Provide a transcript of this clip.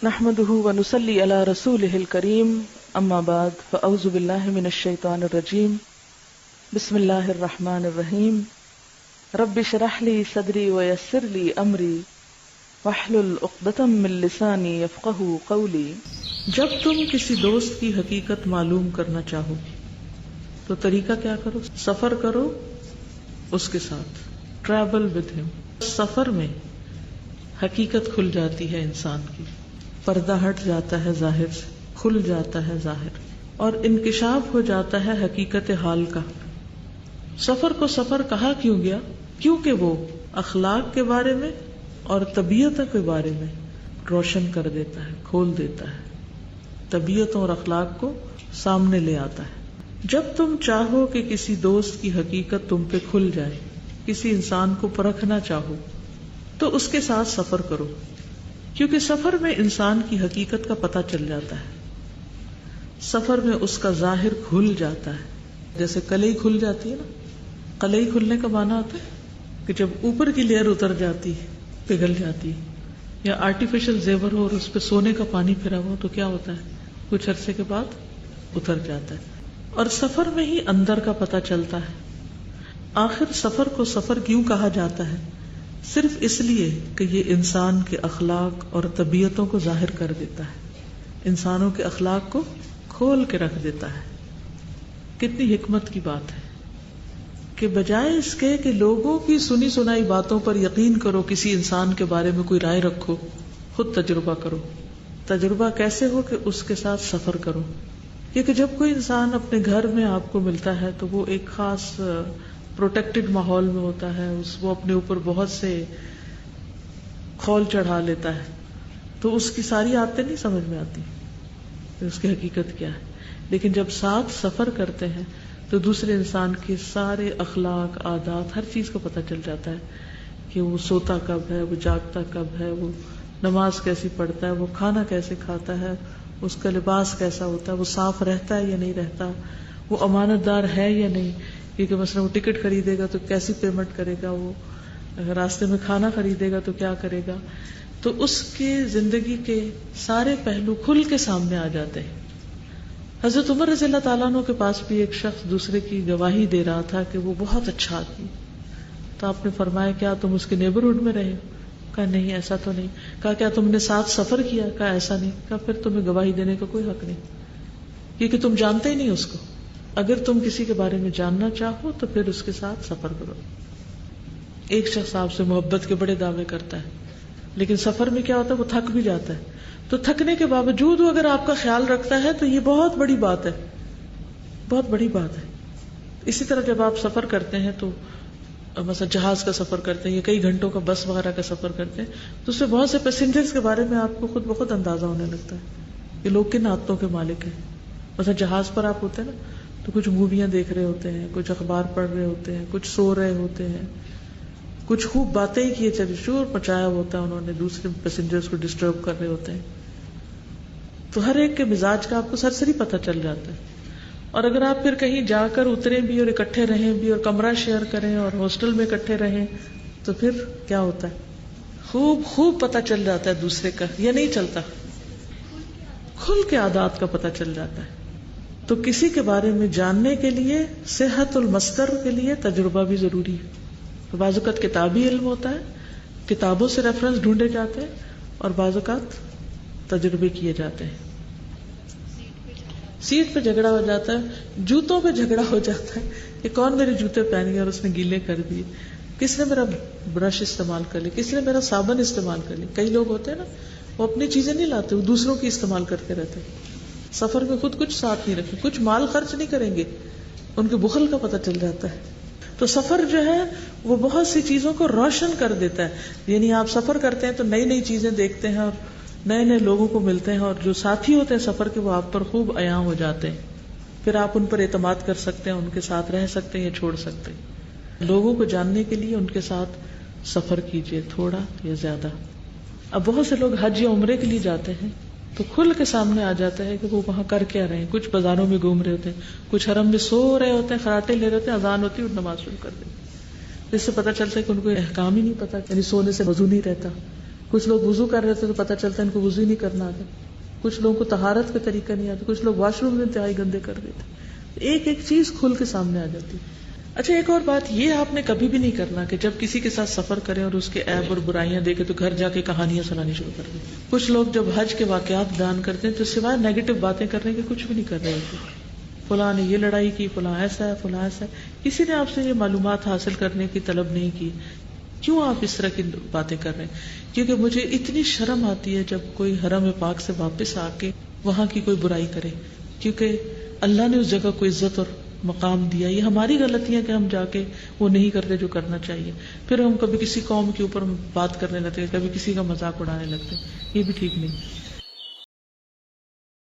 نحمده ونصلي على رسوله الكريم اما بعد فاعوذ بالله من الشيطان الرجيم بسم الله الرحمن الرحيم رب اشرح لي صدري ويسر لي امري واحلل عقدة من لساني يفقهوا قولي۔ جب تم کسی دوست کی حقیقت معلوم کرنا چاہو تو طریقہ کیا کرو؟ سفر کرو اس کے ساتھ، ٹریول ود ہم۔ سفر میں حقیقت کھل جاتی ہے، انسان کی پردہ ہٹ جاتا ہے ظاہر سے، کھل جاتا ہے ظاہر اور انکشاف ہو جاتا ہے حقیقت حال کا۔ سفر کو سفر کہا کیوں گیا؟ کیونکہ وہ اخلاق کے بارے میں اور طبیعت کے بارے میں روشن کر دیتا ہے، کھول دیتا ہے، طبیعتوں اور اخلاق کو سامنے لے آتا ہے۔ جب تم چاہو کہ کسی دوست کی حقیقت تم پہ کھل جائے، کسی انسان کو پرکھنا چاہو تو اس کے ساتھ سفر کرو، کیونکہ سفر میں انسان کی حقیقت کا پتہ چل جاتا ہے، سفر میں اس کا ظاہر کھل جاتا ہے۔ جیسے کلئی کھل جاتی ہے نا، کلئی کھلنے کا معنی ہوتا ہے کہ جب اوپر کی لیئر اتر جاتی ہے، پگھل جاتی ہے، یا آرٹیفیشل زیور ہو اور اس پہ سونے کا پانی پھرا ہو تو کیا ہوتا ہے؟ کچھ عرصے کے بعد اتر جاتا ہے۔ اور سفر میں ہی اندر کا پتہ چلتا ہے۔ آخر سفر کو سفر کیوں کہا جاتا ہے؟ صرف اس لیے کہ یہ انسان کے اخلاق اور طبیعتوں کو ظاہر کر دیتا ہے، انسانوں کے اخلاق کو کھول کے رکھ دیتا ہے۔ کتنی حکمت کی بات ہے کہ بجائے اس کے کہ لوگوں کی سنی سنائی باتوں پر یقین کرو، کسی انسان کے بارے میں کوئی رائے رکھو، خود تجربہ کرو۔ تجربہ کیسے ہو کہ اس کے ساتھ سفر کرو، کیونکہ جب کوئی انسان اپنے گھر میں آپ کو ملتا ہے تو وہ ایک خاص پروٹیکٹڈ ماحول میں ہوتا ہے، وہ اپنے اوپر بہت سے کھول چڑھا لیتا ہے، تو اس کی ساری عادتیں نہیں سمجھ میں آتی کہ اس کی حقیقت کیا ہے۔ لیکن جب ساتھ سفر کرتے ہیں تو دوسرے انسان کے سارے اخلاق، عادات، ہر چیز کا پتہ چل جاتا ہے کہ وہ سوتا کب ہے، وہ جاگتا کب ہے، وہ نماز کیسی پڑھتا ہے، وہ کھانا کیسے کھاتا ہے، اس کا لباس کیسا ہوتا ہے، وہ صاف رہتا ہے یا نہیں رہتا، وہ امانت دار ہے یا نہیں، کیونکہ مثلا وہ ٹکٹ خریدے گا تو کیسی پیمنٹ کرے گا، وہ اگر راستے میں کھانا خریدے گا تو کیا کرے گا۔ تو اس کی زندگی کے سارے پہلو کھل کے سامنے آ جاتے ہیں۔ حضرت عمر رضی اللہ تعالیٰ عنہ کے پاس بھی ایک شخص دوسرے کی گواہی دے رہا تھا کہ وہ بہت اچھا آدمی، تو آپ نے فرمایا کیا تم اس کے نیبرہڈ میں رہے؟ کہا نہیں ایسا تو نہیں۔ کہا کیا تم نے ساتھ سفر کیا؟ کہا ایسا نہیں۔ کہا پھر تمہیں گواہی دینے کا کوئی حق نہیں، کیونکہ تم جانتے ہی نہیں اس کو۔ اگر تم کسی کے بارے میں جاننا چاہو تو پھر اس کے ساتھ سفر کرو۔ ایک شخص آپ سے محبت کے بڑے دعوے کرتا ہے، لیکن سفر میں کیا ہوتا ہے، وہ تھک بھی جاتا ہے، تو تھکنے کے باوجود وہ اگر آپ کا خیال رکھتا ہے تو یہ بہت بڑی بات ہے، بہت بڑی بات ہے۔ اسی طرح جب آپ سفر کرتے ہیں تو مثلا جہاز کا سفر کرتے ہیں یا کئی گھنٹوں کا بس وغیرہ کا سفر کرتے ہیں تو اس سے بہت سے پیسنجرز کے بارے میں آپ کو خود بخود اندازہ ہونے لگتا ہے کہ لوگ کن عادتوں کے مالک ہیں۔ مثلا جہاز پر آپ ہوتے ہیں نا تو کچھ موویاں دیکھ رہے ہوتے ہیں، کچھ اخبار پڑھ رہے ہوتے ہیں، کچھ سو رہے ہوتے ہیں، کچھ خوب باتیں ہی کیے چلے، شور مچایا ہوتا ہے انہوں نے، دوسرے پیسنجرز کو ڈسٹرب کر رہے ہوتے ہیں۔ تو ہر ایک کے مزاج کا آپ کو سرسری پتہ چل جاتا ہے۔ اور اگر آپ پھر کہیں جا کر اتریں بھی اور اکٹھے رہیں بھی اور کمرہ شیئر کریں اور ہاسٹل میں اکٹھے رہیں تو پھر کیا ہوتا ہے، خوب پتہ چل جاتا ہے دوسرے کا، یا نہیں چلتا، کھل کے عادات کا پتہ چل جاتا ہے۔ تو کسی کے بارے میں جاننے کے لیے، صحت المصدر کے لیے تجربہ بھی ضروری ہے۔ بعض اوقات کتابی علم ہوتا ہے، کتابوں سے ریفرنس ڈھونڈے جاتے ہیں، اور بعض اوقات تجربے کیے جاتے ہیں۔ سیٹ پہ جھگڑا ہو جاتا ہے، جوتوں پہ جھگڑا ہو جاتا ہے کہ کون میرے جوتے پہن گیا اور اس نے گیلے کر دیے، کس نے میرا برش استعمال کر لیا، کس نے میرا صابن استعمال کر لیا۔ کئی لوگ ہوتے ہیں نا، وہ اپنی چیزیں نہیں لاتے، وہ دوسروں کی استعمال کرتے رہتے ہیں۔ سفر میں خود کچھ ساتھ نہیں رکھیں، کچھ مال خرچ نہیں کریں گے، ان کے بخل کا پتہ چل جاتا ہے۔ تو سفر جو ہے وہ بہت سی چیزوں کو روشن کر دیتا ہے، یعنی آپ سفر کرتے ہیں تو نئی نئی چیزیں دیکھتے ہیں اور نئے نئے لوگوں کو ملتے ہیں، اور جو ساتھی ہوتے ہیں سفر کے وہ آپ پر خوب عیاں ہو جاتے ہیں، پھر آپ ان پر اعتماد کر سکتے ہیں، ان کے ساتھ رہ سکتے ہیں یا چھوڑ سکتے ہیں۔ لوگوں کو جاننے کے لیے ان کے ساتھ سفر کیجیے، تھوڑا یا زیادہ۔ اب بہت سے لوگ حج یا عمرے کے لیے جاتے ہیں تو کھل کے سامنے آ جاتا ہے کہ وہ وہاں کر کیا رہے ہیں۔ کچھ بازاروں میں گھوم رہے ہوتے ہیں، کچھ حرم میں سو رہے ہوتے ہیں، خراٹے لے رہے ہوتے ہیں، اذان ہوتی ہے اور نماز شروع کر دیتے ہیں۔ اس سے پتہ چلتا ہے کہ ان کو احکام ہی نہیں پتہ، یعنی سونے سے وضو نہیں رہتا، کچھ لوگ وضو کر رہے تھے تو پتہ چلتا ہے ان کو وضو ہی نہیں کرنا آتا، کچھ لوگوں کو طہارت کا طریقہ نہیں آتا، کچھ لوگ واش روم میں انتہائی گندے کر دیتے، ایک ایک چیز کھل کے سامنے آ جاتی۔ اچھا ایک اور بات، یہ آپ نے کبھی بھی نہیں کرنا کہ جب کسی کے ساتھ سفر کریں اور اس کے عیب اور برائیاں دیکھیں تو گھر جا کے کہانیاں سنانی شروع کر دیں۔ کچھ لوگ جب حج کے واقعات بیان کرتے ہیں تو سوائے نیگیٹو باتیں کرنے کے کچھ بھی نہیں کر رہے ہوتے، فلاں نے یہ لڑائی کی، فلاں ایسا ہے، فلاں ایسا ہے۔ کسی نے آپ سے یہ معلومات حاصل کرنے کی طلب نہیں کی، کیوں آپ اس طرح کی باتیں کر رہے ہیں؟ کیونکہ مجھے اتنی شرم آتی ہے جب کوئی حرم پاک سے واپس آ کے وہاں کی کوئی برائی کرے، کیونکہ اللہ نے اس جگہ کو عزت اور مقام دیا۔ یہ ہماری غلطی ہے کہ ہم جا کے وہ نہیں کرتے جو کرنا چاہیے، پھر ہم کبھی کسی قوم کے اوپر بات کرنے لگتے ہیں، کبھی کسی کا مذاق اڑانے لگتے ہیں، یہ بھی ٹھیک نہیں۔